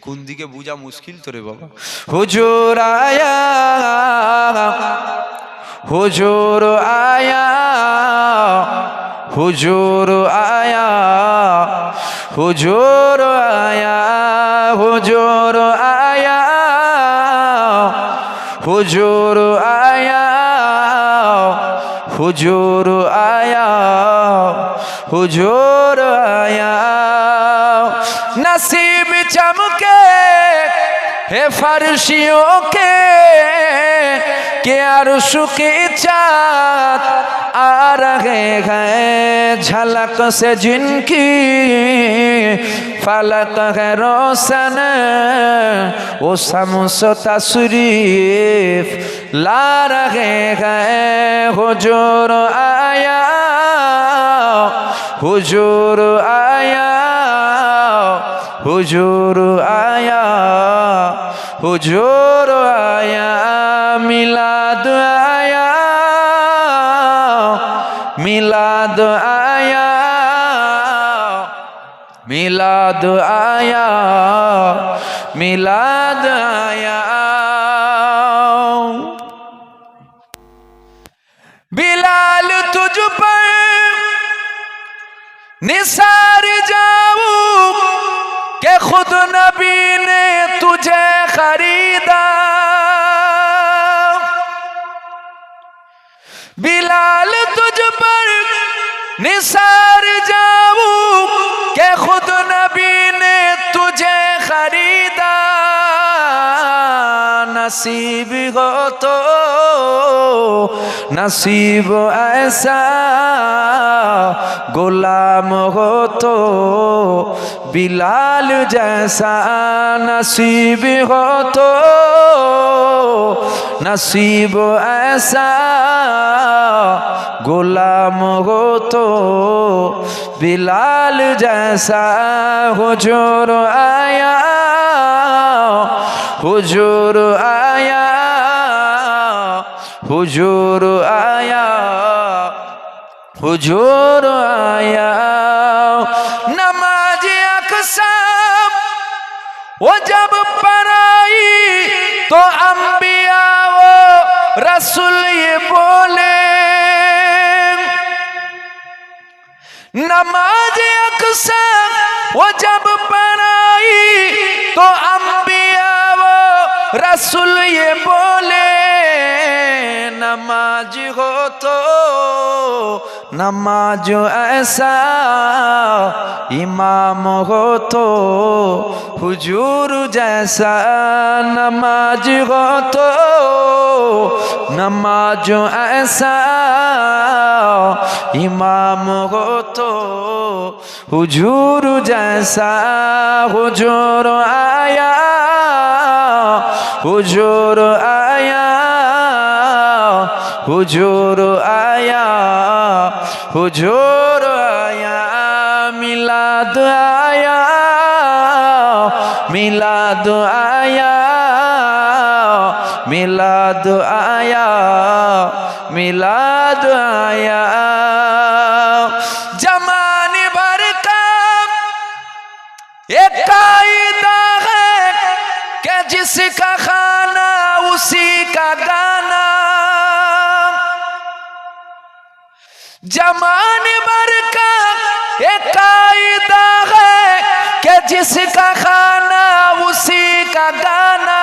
কোন দিকে বুঝা মুশকিল তোরে বাবা। হুজুর আয়া, হুজুর আয়া, হুজুর আয়া, হুজুর আয়া, হুজুর আয়া, হুজুর আয়া, হুজুর আয়া, হুজুর আয়া। नसीब चमके है फर्शियों के अर्श के चाँद आ रहे हैं झलक से जिनकी फलक है रोशन वो शम्स तशरीफ ला रहे हैं। हुजूर आया, हुजूर आया, हुजूर आया, हुजूर आया, मिलाद आया, मिलाद आया, मिलाद आया, मिलाद आया। बिलाल तुझ पर निसार जाऊं कि खुद नबी ने तुझे खरीदा। बिलाल तुझ पर निसार जाऊं कि खुद नबी ने तुझे खरीदा। नसीब हो तो नसीब ऐसा गुलाम हो तो बिलाल जैसा। नसीब हो तो नसीब ऐसा गुलाम हो तो बिलाल जैसा। हुजूर आया, हुजूर आया, हुजूर आया, हुजूर आया। नमाज अक़सा वो जब पढ़ाई तो अंबिया वो रसूल ये बोले। नमाज अक़सा वो जब पढ़ाई तो अंबिया वो रसूल ये बोले। नमाज हो तो नमाज ऐसा इमाम हो तो हुजूर जैसा। नमाज हो तो नमाज ऐसा इमाम हो तो हुजूर जैसा। हुजूर आया, हुजूर आया, हुजूर आया, हुजूर आया। मिलाद आया, मिलाद आया, मिलाद आया, मिलाद आया। जमाने भर का एक कायदा है कि जिसका खाना उसी का गाना। जमाने भर का एक कायदा है कि जिसका खाना उसी का गाना।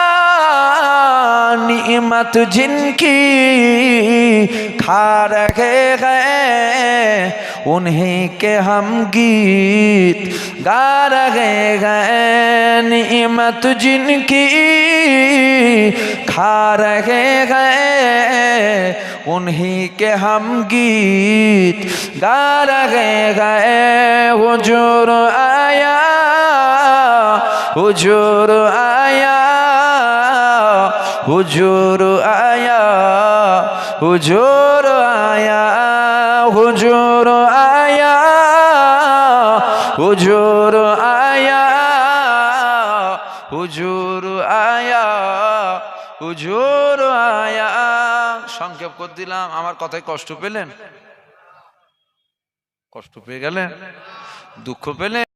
नियमत जिनकी खा रहे हैं उन्हीं के हम गीत गा रहे हैं। नियमत जिनकी खा रहे हैं उन्हीं के हम गीत गा रहे हैं। हुजूर आया, हुजूर आया, हुजूर आया, हुजूर आया, हुजूर आया, हुजूर आया, हुजूर आया, हुजूर आया। সংক্ষেপ করে দিলাম। আমার কথায় কষ্ট পেলেন? কষ্ট পেয়ে গেলেন? দুঃখ পেলেন?